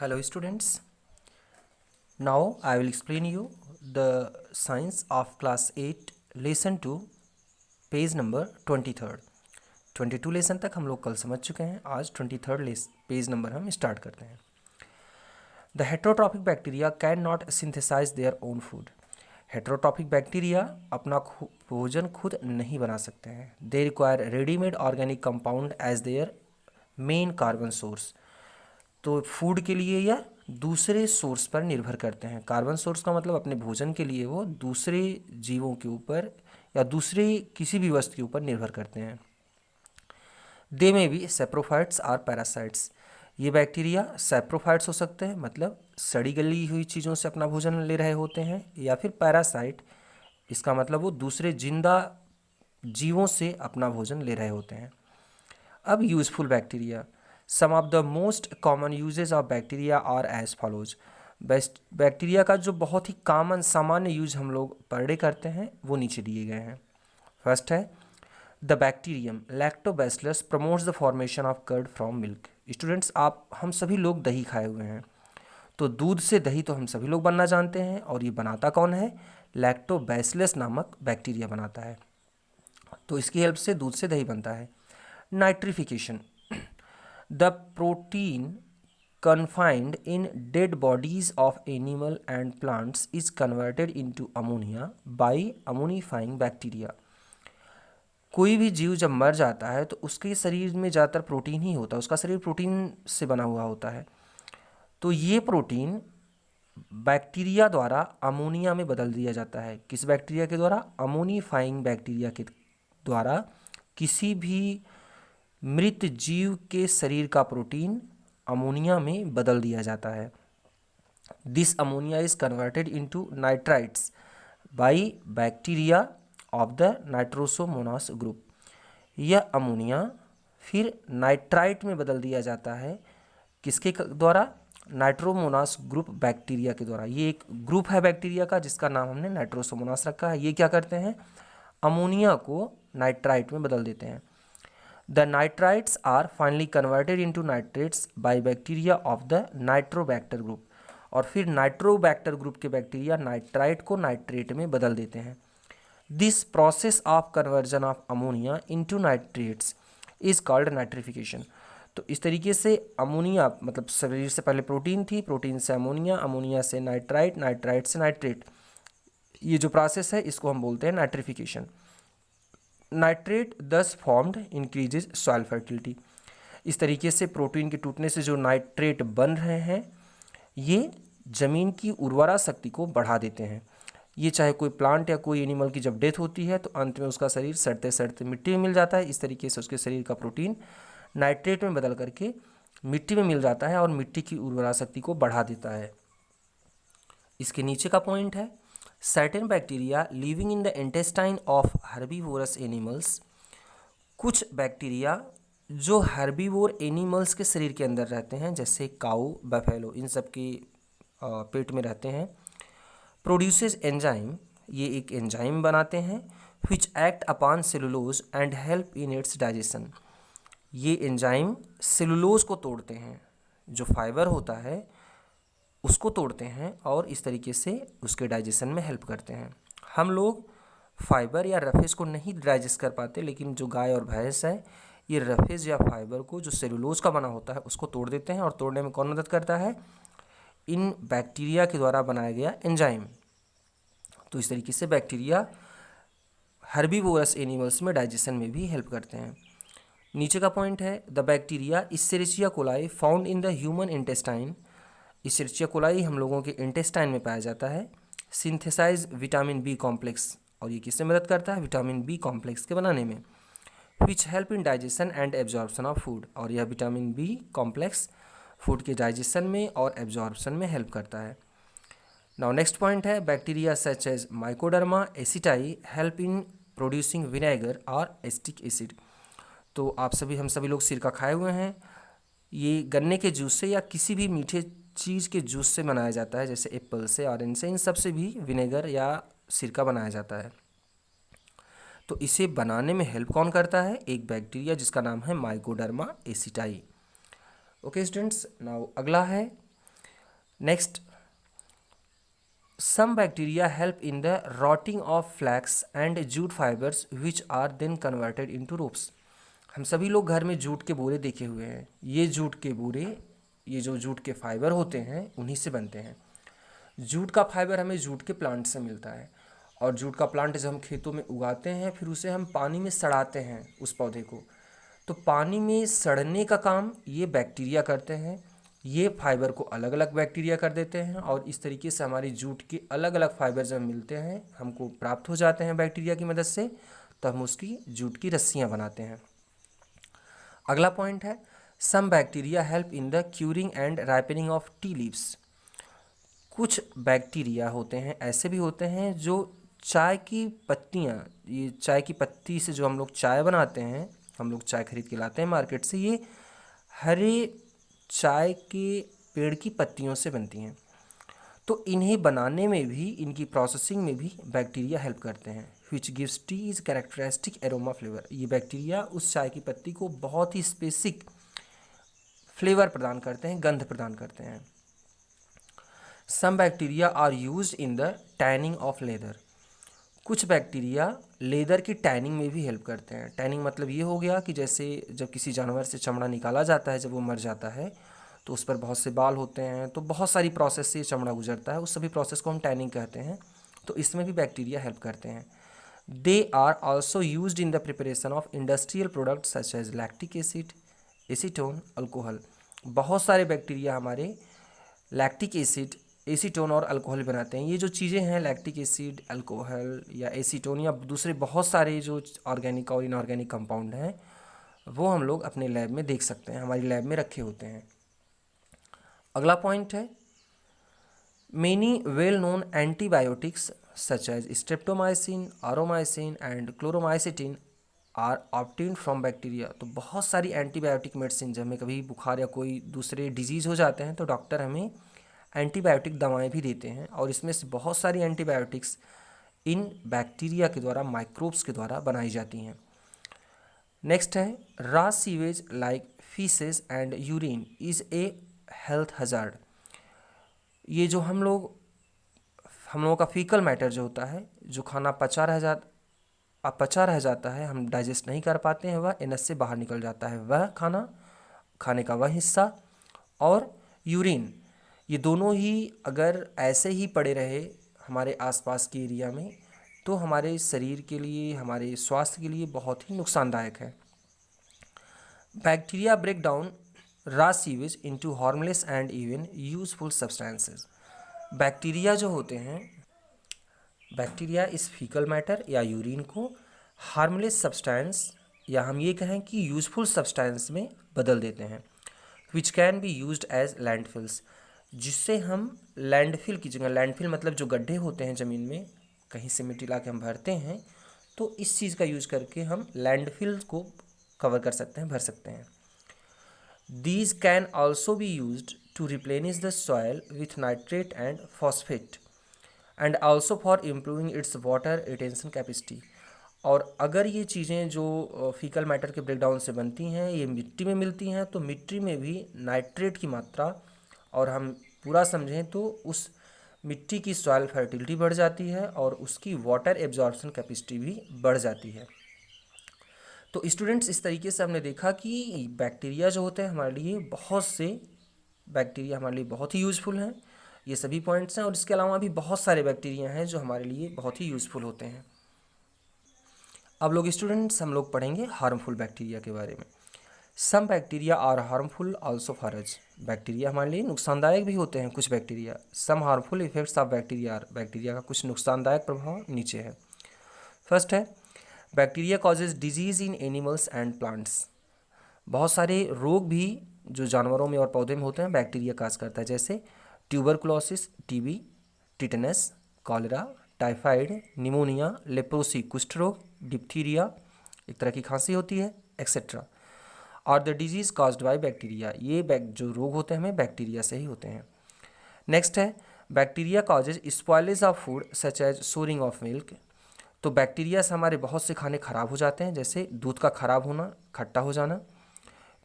Hello students. Now I will explain you the science of class 8 lesson 2 page number 23rd 22 lesson तक हम लोग कल समझ चुके हैं। आज 23rd पेज नंबर हम स्टार्ट करते हैं। The heterotrophic bacteria can not synthesize their own food. Heterotrophic bacteria अपना भोजन खुद नहीं बना सकते हैं। They require readymade organic compound as their main carbon source. तो फूड के लिए या दूसरे सोर्स पर निर्भर करते हैं। कार्बन सोर्स का मतलब अपने भोजन के लिए वो दूसरे जीवों के ऊपर या दूसरे किसी भी वस्तु के ऊपर निर्भर करते हैं। दे में भी सेप्रोफाइट्स आर पैरासाइट्स। ये बैक्टीरिया सेप्रोफाइट्स हो सकते हैं, मतलब सड़ी गली हुई चीज़ों से अपना भोजन ले रहे होते हैं, या फिर पैरासाइट, इसका मतलब वो दूसरे जिंदा जीवों से अपना भोजन ले रहे होते हैं। अब useful bacteria, some of the most common uses of bacteria are as follows. Bacteria का जो बहुत ही कॉमन सामान्य यूज हम लोग पर डे करते हैं वो नीचे दिए गए हैं। फर्स्ट है the bacterium lactobacillus promotes the formation of curd from milk. Students, हम सभी लोग दही खाए हुए हैं, तो दूध से दही तो हम सभी लोग बनना जानते हैं, और ये बनाता कौन है? लैक्टोबैसिलस नामक बैक्टीरिया बनाता है। तो इसकी हेल्प से दूध से दही बनता है। Nitrification, the protein confined in dead bodies of animal and plants is converted into ammonia by ammonifying bacteria। कोई भी जीव जब मर जाता है तो उसके शरीर में ज़्यादातर प्रोटीन ही होता है, उसका शरीर प्रोटीन से बना हुआ होता है। तो ये प्रोटीन बैक्टीरिया द्वारा अमोनिया में बदल दिया जाता है। किस बैक्टीरिया के द्वारा? अमोनीफाइंग बैक्टीरिया के द्वारा किसी भी मृत जीव के शरीर का प्रोटीन अमोनिया में बदल दिया जाता है। This ammonia is converted into nitrites by bacteria of the Nitrosomonas group. यह अमोनिया फिर नाइट्राइट में बदल दिया जाता है। किसके द्वारा? नाइट्रोमोनास ग्रुप बैक्टीरिया के द्वारा। ये एक ग्रुप है बैक्टीरिया का जिसका नाम हमने नाइट्रोसोमोनास रखा है। ये क्या करते हैं? अमोनिया को नाइट्राइट में बदल देते हैं। The nitrites are finally converted into nitrates by bacteria of the nitrobacter group। और फिर नाइट्रोबैक्टर ग्रुप के बैक्टीरिया नाइट्राइट को नाइट्रेट में बदल देते हैं। This process of conversion of ammonia into nitrates is called nitrification. तो इस तरीके से अमोनिया, मतलब शरीर से पहले प्रोटीन थी, प्रोटीन से अमोनिया, अमोनिया से नाइट्राइट, नाइट्राइट से नाइट्रेट, ये जो प्रोसेस है इसको हम बोलते हैं नाइट्रिफिकेशन। नाइट्रेट दस फॉर्म्ड इंक्रीजेज सॉइल फर्टिलिटी। इस तरीके से प्रोटीन के टूटने से जो नाइट्रेट बन रहे हैं ये ज़मीन की उर्वरा शक्ति को बढ़ा देते हैं। ये चाहे कोई प्लांट या कोई एनिमल की जब डेथ होती है तो अंत में उसका शरीर सड़ते सड़ते मिट्टी में मिल जाता है। इस तरीके से उसके शरीर का प्रोटीन नाइट्रेट में बदल करके मिट्टी में मिल जाता है और मिट्टी की उर्वरा शक्ति को बढ़ा देता है। इसके नीचे का पॉइंट है certain bacteria living in the intestine of herbivorous animals. कुछ बैक्टीरिया जो हर्बीवोर एनिमल्स के शरीर के अंदर रहते हैं, जैसे काऊ, बफेलो, इन सब के पेट में रहते हैं। प्रोड्यूसेस एंजाइम, ये एक एंजाइम बनाते हैं। Which act upon cellulose and help in its digestion. ये एंजाइम सेलुलोज को तोड़ते हैं, जो फाइबर होता है उसको तोड़ते हैं और इस तरीके से उसके डाइजेशन में हेल्प करते हैं। हम लोग फाइबर या रफेज को नहीं डाइजेस्ट कर पाते, लेकिन जो गाय और भैंस है ये रफेज या फाइबर को जो सेलुलोज का बना होता है उसको तोड़ देते हैं। और तोड़ने में कौन मदद करता है? इन बैक्टीरिया के द्वारा बनाया गया एंजाइम। तो इस तरीके से बैक्टीरिया हर्बीवोरस एनिमल्स में डाइजेशन में भी हेल्प करते हैं। नीचे का पॉइंट है the bacteria Escherichia coli found in the human intestine. Escherichia coli हम लोगों के इंटेस्टाइन में पाया जाता है। सिंथेसाइज विटामिन बी कॉम्प्लेक्स, और ये किससे मदद करता है? विटामिन बी कॉम्प्लेक्स के बनाने में। Which help in digestion and absorption of food, और यह विटामिन बी कॉम्प्लेक्स फूड के डाइजेशन में और एब्जॉर्प्शन में हेल्प करता है। नाउ नेक्स्ट पॉइंट है bacteria such as mycoderma aceti help in producing vinegar और एसिटिक एसिड। तो हम सभी लोग सिरका खाए हुए हैं। ये गन्ने के जूस से या किसी भी मीठे चीज़ के जूस से बनाया जाता है, जैसे एप्पल से, ऑरेंज से, इन सब से भी विनेगर या सिरका बनाया जाता है। तो इसे बनाने में हेल्प कौन करता है? एक बैक्टीरिया जिसका नाम है Mycoderma aceti. Okay students, now अगला है next, some bacteria help in the rotting of flax and jute fibers which are then converted into ropes. हम सभी लोग घर में जूट के बोरे देखे हुए हैं। ये जूट के बोरे, ये जो जूट के फाइबर होते हैं उन्हीं से बनते हैं। जूट का फाइबर हमें जूट के प्लांट से मिलता है, और जूट का प्लांट जब हम खेतों में उगाते हैं फिर उसे हम पानी में सड़ाते हैं उस पौधे को। तो पानी में सड़ने का काम ये बैक्टीरिया करते हैं। ये फाइबर को अलग अलग बैक्टीरिया कर देते हैं, और इस तरीके से हमारी जूट के अलग अलग फाइबर जब मिलते हैं, हमको प्राप्त हो जाते हैं बैक्टीरिया की मदद से, तो हम उसकी जूट की रस्सियाँ बनाते हैं। अगला पॉइंट है, some bacteria help in the curing and ripening of tea leaves. कुछ बैक्टीरिया होते हैं, ऐसे भी होते हैं जो चाय की पत्तियाँ, ये चाय की पत्ती से जो हम लोग चाय बनाते हैं, हम लोग चाय खरीद के लाते हैं मार्केट से, ये हरे चाय के पेड़ की पत्तियों से बनती हैं। तो इन्हें बनाने में भी, इनकी प्रोसेसिंग में भी बैक्टीरिया हेल्प करते हैं। Which gives T is characteristic aroma flavour. ये बैक्टीरिया उस चाय की पत्ती को बहुत ही स्पेसिफिक फ्लेवर प्रदान करते हैं, गंध प्रदान करते हैं। Some bacteria are used in the tanning of leather. कुछ बैक्टीरिया लेदर की टैनिंग में भी हेल्प करते हैं। टैनिंग मतलब ये हो गया कि जैसे जब किसी जानवर से चमड़ा निकाला जाता है, जब वो मर जाता है तो उस पर बहुत से बाल होते हैं, तो बहुत सारी प्रोसेस से चमड़ा गुजरता है, उस सभी प्रोसेस को हम टैनिंग कहते हैं। तो इसमें भी बैक्टीरिया हेल्प करते हैं। They are also used in the preparation of industrial product such as lactic acid, acetone, alcohol. बहुत सारे बैक्टीरिया हमारे लैक्टिक एसिड, एसीटोन और अल्कोहल बनाते हैं। ये जो चीज़ें हैं, लैक्टिक एसिड, अल्कोहल या एसीटोन या दूसरे बहुत सारे जो ऑर्गेनिक और इनऑर्गेनिक कंपाउंड हैं, वो हम लोग अपने लैब में देख सकते हैं, हमारी लैब में रखे होते हैं। अगला पॉइंट है, many well known antibiotics such as streptomycin, aureomycin and chloromycetin are obtained from bacteria. तो बहुत सारी एंटीबायोटिक मेडिसिन, जब हमें कभी बुखार या कोई दूसरे डिजीज़ हो जाते हैं तो डॉक्टर हमें एंटीबायोटिक दवाएं भी देते हैं, और इसमें से बहुत सारी एंटीबायोटिक्स इन बैक्टीरिया के द्वारा, माइक्रोब्स के द्वारा बनाई जाती हैं। नेक्स्ट है, raw sewage like faeces and urine is a health hazard. ये जो हम लोगों का फीकल मैटर जो होता है, जो खाना पचा रह जाता है, हम डाइजेस्ट नहीं कर पाते हैं, वह एनस से बाहर निकल जाता है, वह खाने का वह हिस्सा, और यूरिन, ये दोनों ही अगर ऐसे ही पड़े रहे हमारे आसपास के एरिया में तो हमारे शरीर के लिए, हमारे स्वास्थ्य के लिए बहुत ही नुकसानदायक है। Bacteria break down raw sewage into harmless and even useful substances. Bacteria जो होते हैं, बैक्टीरिया इस फीकल मैटर या यूरिन को हार्मलेस सब्सटेंस, या हम ये कहें कि यूजफुल सब्सटेंस में बदल देते हैं, which can be used as landfills, जिससे हम लैंडफिल की जगह, लैंडफिल मतलब जो गड्ढे होते हैं ज़मीन में, कहीं से मिट्टी ला के हम भरते हैं, तो इस चीज़ का यूज करके हम लैंडफिल को कवर कर सकते हैं, भर सकते हैं। These can also be used to replenish the soil with nitrate and phosphate and also for improving its water retention capacity. और अगर ये चीज़ें जो फीकल मैटर के ब्रेकडाउन से बनती हैं, ये मिट्टी में मिलती हैं, तो मिट्टी में भी नाइट्रेट की मात्रा, और हम पूरा समझें तो उस मिट्टी की सॉइल फर्टिलिटी बढ़ जाती है और उसकी वाटर एब्जॉर्प्शन कैपेसिटी भी बढ़ जाती है। तो स्टूडेंट्स, इस तरीके से हमने देखा कि बैक्टीरिया जो होते हैं हमारे लिए, बहुत से बैक्टीरिया हमारे लिए बहुत ही यूज़फुल हैं। ये सभी पॉइंट्स हैं, और इसके अलावा भी बहुत सारे बैक्टीरिया हैं जो हमारे लिए बहुत ही यूज़फुल होते हैं। अब लोग स्टूडेंट्स, हम लोग पढ़ेंगे हार्मफुल बैक्टीरिया के बारे में। Some bacteria are harmful also for us. Bacteria हमारे लिए नुकसानदायक भी होते हैं कुछ bacteria. Some harmful effects of bacteria are. Bacteria का कुछ नुकसानदायक प्रभाव नीचे है। फर्स्ट है, bacteria causes disease in animals and plants. बहुत सारे रोग भी जो जानवरों में और पौधे में होते हैं बैक्टीरिया काज करता है, जैसे tuberculosis, TB, tetanus, cholera, typhoid, pneumonia, leprosy कुष्ठ रोग, डिप्थीरिया एक तरह की खांसी होती है, एक्सेट्रा। और the disease caused by bacteria, ये जो रोग होते हैं हमें बैक्टीरिया से ही होते हैं। नेक्स्ट है, bacteria causes spoilage of food such as souring of milk. तो बैक्टीरिया से हमारे बहुत से खाने खराब हो जाते हैं, जैसे दूध का खराब होना, खट्टा हो जाना।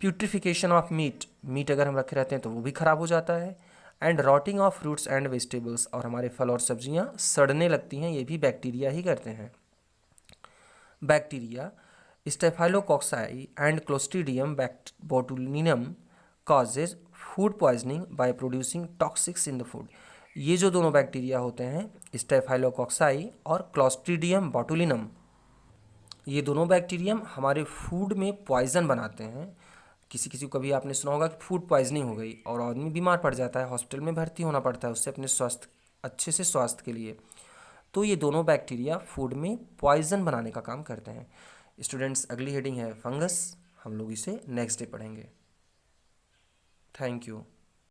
प्यूट्रिफिकेशन ऑफ मीट, मीट अगर हम रखे रहते हैं तो वो भी खराब हो जाता है। And rotting of fruits and vegetables, और हमारे फल और सब्जियां सड़ने लगती हैं, ये भी बैक्टीरिया ही करते हैं। Bacteria staphylococci and clostridium botulinum causes food poisoning by producing toxics in the food. ये जो दोनों बैक्टीरिया होते हैं, स्टेफाइलोकोक्साई और क्लोस्ट्रीडियम बोटुलिनम, ये दोनों बैक्टीरियम हमारे फूड में पॉइजन बनाते हैं। किसी किसी को कभी आपने सुना होगा कि फूड पॉइजनिंग हो गई और आदमी बीमार पड़ जाता है, हॉस्पिटल में भर्ती होना पड़ता है उससे अपने स्वास्थ्य अच्छे से स्वास्थ्य के लिए। तो ये दोनों बैक्टीरिया फूड में पॉइजन बनाने का काम करते हैं। स्टूडेंट्स, अगली हेडिंग है फंगस, हम लोग इसे नेक्स्ट डे पढ़ेंगे। Thank you.